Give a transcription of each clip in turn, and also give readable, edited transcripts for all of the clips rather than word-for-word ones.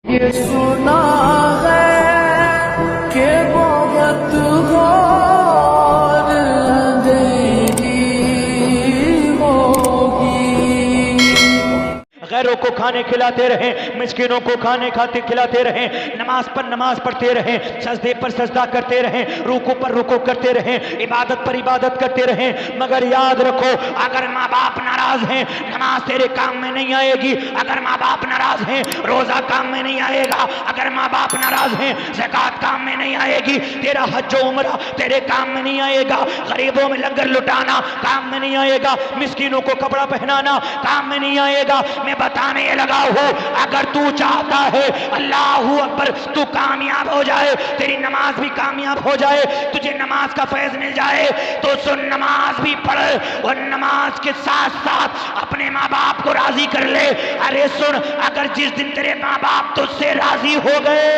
یہ سنا ہے کہ بہت غور اندھیری ہوگی۔ غیروں کو کھانے کھلاتے رہیں، مسکینوں کو کھانے کھلاتے رہیں، نماز پر نماز پڑھتے رہیں، سجدے پر سجدہ کرتے رہیں، رکوع پر رکوع کرتے رہیں، عبادت پر عبادت کرتے رہیں، مگر یاد رکھو اگر ماں باپ ناراض ہیں نماز تیرے کام میں نہیں آئے گی، اگر ماں باپ ناراض ہیں روزہ کام میں نہیں آئے گا، اگر ماں باپ ناراض ہیں زکوٰۃ کام میں نہیں آئے گی، تیرا حج و عمرہ تیرے کام میں نہیں آئے گا، غریبوں میں لنگر لٹانا کام میں نہیں آئے گا، مسکینوں کو کپڑا پہنانا کام میں نہیں آئے گا۔ میں بتانے لگا ہوں اگر تو چاہتا ہے اللہ اکبر تو کامیاب ہو جائے، تیری نماز بھی کامیاب ہو جائے، تجھے نماز کا فیض مل جائے تو سن نماز بھی پڑھ اور نماز کے ساتھ ساتھ اپنے ماں باپ کو راضی کر لے۔ ارے سن اگر جس دن تیرے ماں باپ تجھ سے راضی ہو گئے،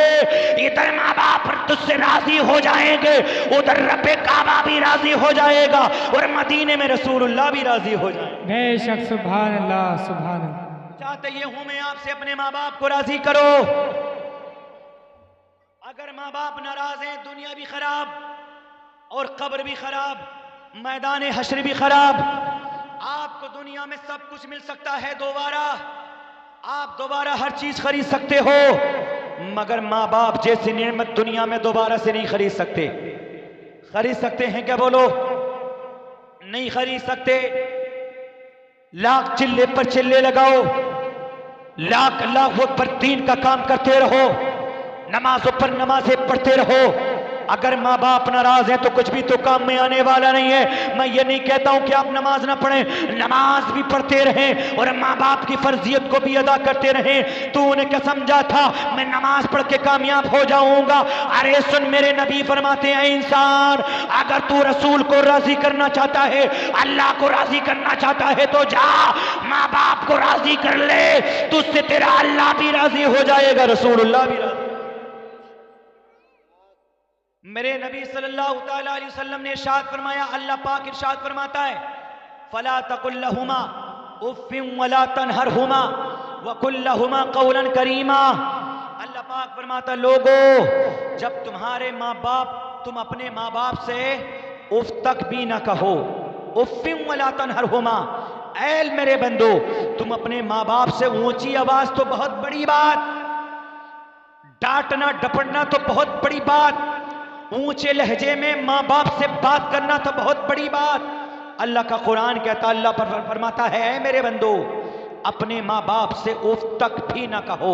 ادھر ماں باپ تجھ سے راضی ہو جائیں گے ادھر رب کعبہ بھی راضی ہو جائے گا اور مدینے میں رسول اللہ بھی راضی ہو جائے گا۔ بے شک سبحان اللہ سبحان اللہ۔ چاہتے یہ ہوں میں آپ سے اپنے ماں باپ کو راضی کرو۔ اگر ماں باپ ناراض ہیں دنیا بھی خراب اور قبر بھی خراب، میدان حشر بھی خراب۔ آپ کو دنیا میں سب کچھ مل سکتا ہے دوبارہ، آپ دوبارہ ہر چیز خرید سکتے ہو، مگر ماں باپ جیسی نعمت دنیا میں دوبارہ سے نہیں خرید سکتے۔ خرید سکتے ہیں کیا بولو؟ نہیں خرید سکتے۔ لاکھ چلے پر چلے لگاؤ، لاکھ اللہ پر دین کا کام کرتے رہو، نمازوں پر نمازیں پڑھتے رہو، اگر ماں باپ ناراض ہیں تو کچھ بھی تو کام میں آنے والا نہیں ہے۔ میں یہ نہیں کہتا ہوں کہ آپ نماز نہ پڑھیں، نماز بھی پڑھتے رہیں اور ماں باپ کی فرضیت کو بھی ادا کرتے رہیں۔ تو انہیں کیا سمجھا تھا میں نماز پڑھ کے کامیاب ہو جاؤں گا؟ ارے سن میرے نبی فرماتے ہیں انسان اگر تو رسول کو راضی کرنا چاہتا ہے، اللہ کو راضی کرنا چاہتا ہے تو جا ماں باپ کو راضی کر لے، تجھ سے تیرا اللہ بھی راضی ہو جائے گا، رسول اللہ بھی راضی۔ میرے نبی صلی اللہ تعالیٰ علیہ وسلم نے ارشاد فرمایا، اللہ پاک ارشاد فرماتا ہے فَلَا تَقُلْ لَهُمَا اُفٍّ وَلَا تَنْهَرْهُمَا وَقُلْ لَهُمَا قَوْلًا كَرِيمًا۔ اللہ پاک فرماتا لوگو جب تمہارے ماں باپ تم اپنے ماں باپ سے اف تک بھی نہ کہو، اُفٍّ وَلَا تَنْهَرْهُمَا، اے میرے بندو تم اپنے ماں باپ سے اونچی آواز تو بہت بڑی بات، ڈانٹنا ڈپٹنا تو بہت بڑی بات، اونچے لہجے میں ماں باپ سے بات کرنا تو بہت بڑی بات۔ اللہ کا قرآن کہتا اللہ پر فرماتا ہے اے میرے بندو اپنے ماں باپ سے اف تک بھی نہ کہو۔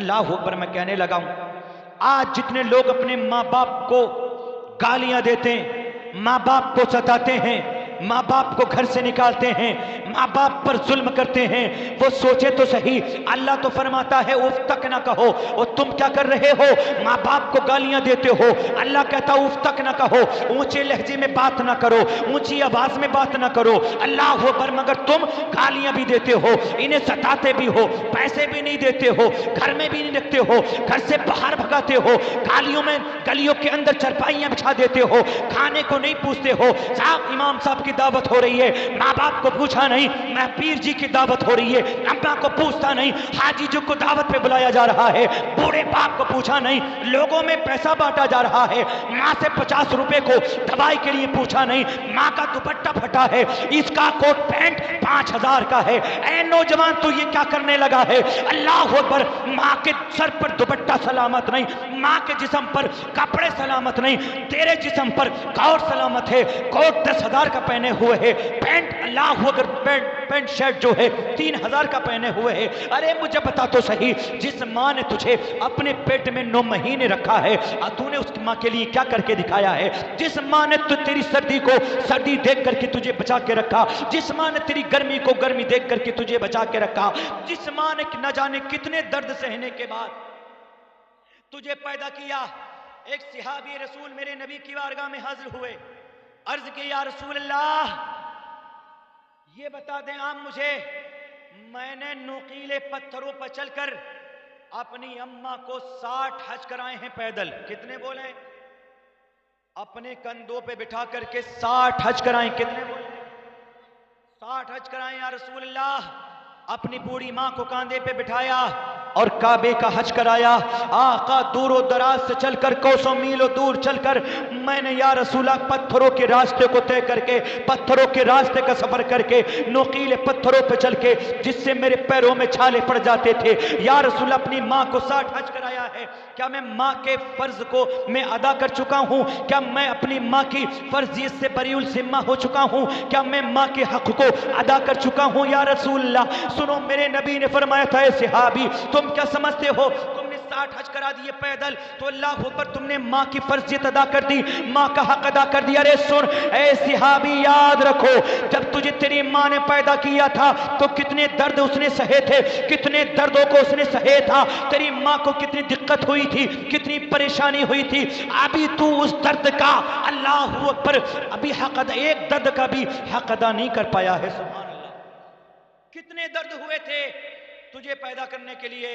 اللہ اکبر۔ میں کہنے لگا ہوں آج جتنے لوگ اپنے ماں باپ کو گالیاں دیتے ہیں، ماں باپ کو ستاتے ہیں، ماں باپ کو گھر سے نکالتے ہیں، ماں باپ پر ظلم کرتے ہیں، وہ سوچے تو صحیح اللہ تو فرماتا ہے اف تک نہ کہو، اور تم کیا کر رہے ہو؟ ماں باپ کو گالیاں دیتے ہو۔ اللہ کہتا اف تک نہ کہو، اونچے لہجے میں بات نہ کرو، اونچی آواز میں بات نہ کرو۔ اللہ اکبر۔ مگر تم گالیاں بھی دیتے ہو، انہیں ستاتے بھی ہو، پیسے بھی نہیں دیتے ہو، گھر میں بھی نہیں رکھتے ہو، گھر سے باہر بھگاتے ہو، گلیوں کے اندر چرپائیاں بچھا دیتے ہو، کھانے کو نہیں پوچھتے ہو۔ صاحب امام صاحب کی دعوت ہو رہی ہے، ماں باپ کو پوچھا نہیں، میں پیر جی کی دعوت ہو رہی ہے، اماں کو پوچھتا نہیں، حاجی جو کو دعوت پہ بلایا جا رہا ہے، بوڑھے باپ کو پوچھا نہیں، لوگوں میں پیسہ بانٹا جا رہا ہے، ماں سے 50 روپے کو دوائی کے لیے پوچھا نہیں، ماں کا دوپٹہ پھٹا ہے، اس کا کوٹ پینٹ 5000 کا ہے، اے نوجوان تو یہ کیا کرنے لگا ہے؟ اللہ اکبر۔ ماں کے سر پر دوپٹہ سلامت نہیں، ماں کے جسم پر کپڑے سلامت نہیں، تیرے جسم پر کوٹ سلامت ہے، کوٹ 10,000 کا پہنے ہوئے ہے، پینٹ اللہ اگر پینٹ شرٹ جو ہے 3,000 کا پہنے ہوئے ہے۔ ارے مجھے بتا تو صحیح جس ماں نے تجھے اپنے پیٹ میں 9 مہینے رکھا ہے تو نے اس ماں کے لیے کیا کر کے دکھایا ہے؟ جس ماں نے تیری سردی دیکھ کر کے تجھے بچا کے رکھا، جس ماں نے تیری گرمی کو گرمی دیکھ کر کے تجھے بچا کے رکھا، جس ماں نے نہ جانے کتنے درد سہنے کے بعد تجھے پیدا کیا۔ ایک صحابی رسول میرے نبی کی بارگاہ میں حاضر ہوئے، عرض کی یا رسول اللہ یہ بتا دیں آپ مجھے، میں نے نوکیلے پتھروں پر چل کر اپنی اماں کو 60 حج کرائے ہیں پیدل، کتنے بولیں؟ اپنے کندھوں پہ بٹھا کر کے 60 حج کرائیں، کتنے بولیں؟ 60 حج کرائیں یا رسول اللہ۔ اپنی بوڑھی ماں کو کاندھے پہ بٹھایا، اور کعبے کا حج کرایا. آقا دور و دراز سے چل کر کوسوں میلوں دور چل کر میں نے یا رسول اللہ پتھروں کے راستے کو طے کر کے, پتھروں کے راستے کا سفر کر کے, نوکیلے پتھروں پہ چل کے جس سے میرے پیروں میں چھالے پڑ جاتے تھے, یا رسول اللہ اپنی ماں کو 60 حج کرایا ہے. کیا میں ماں کے فرض کو میں ادا کر چکا ہوں؟ کیا میں اپنی ماں کی فرضیت سے بری الذمہ ہو چکا ہوں؟ کیا میں ماں کے حق کو ادا کر چکا ہوں یا رسول اللہ؟ سنو, میرے نبی نے فرمایا تھا, اے صحابی تم کیا سمجھتے ہو تم نے 60 حج کرا دیے پیدل تو اللہ اکبر تم نے ماں کی فرضیت ادا کر دی, ماں کا حق ادا کر دیا. ارے سن اے صحابی, یاد رکھو جب تجھے تیری ماں نے پیدا کیا تھا تو کتنے درد اس نے سہے تھے, کتنے دردوں کو اس نے سہے تھا. تیری ماں کو کتنی دقت ہوئی تھی, کتنی پریشانی ہوئی تھی. ابھی تو اس درد کا اللہ اکبر ابھی حق ادا, ایک درد کا بھی حق ادا نہیں کر پایا ہے. سبحان اللہ, کتنے درد ہوئے تھے تجھے پیدا کرنے کے لیے,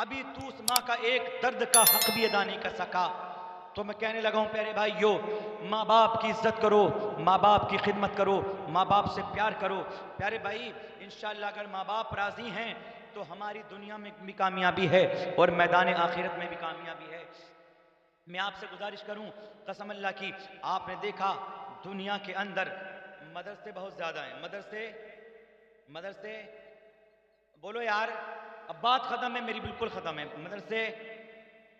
ابھی تو اس ماں کا ایک درد کا حق بھی ادا نہیں کر سکا. تو میں کہنے لگا ہوں پیارے بھائیو, ماں باپ کی عزت کرو, ماں باپ کی خدمت کرو, ماں باپ سے پیار کرو. پیارے بھائی انشاءاللہ اگر ماں باپ راضی ہیں تو ہماری دنیا میں بھی کامیابی ہے اور میدان آخرت میں بھی کامیابی ہے. میں آپ سے گزارش کروں قسم اللہ کی, آپ نے دیکھا دنیا کے اندر مدرسے بہت زیادہ ہیں. مدرسے بولو یار, اب بات ختم ہے میری, بالکل ختم ہے. مدرسے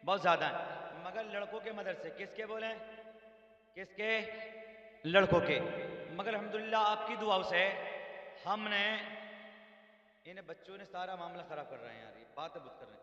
بہت زیادہ ہیں مگر لڑکوں کے مدرسے کس کے بولیں, کس کے, لڑکوں کے. مگر الحمدللہ آپ کی دعاؤں سے ہم نے, انہیں بچوں نے سارا معاملہ خراب کر رہے ہیں یار, یہ بات بہت کر رہے ہیں.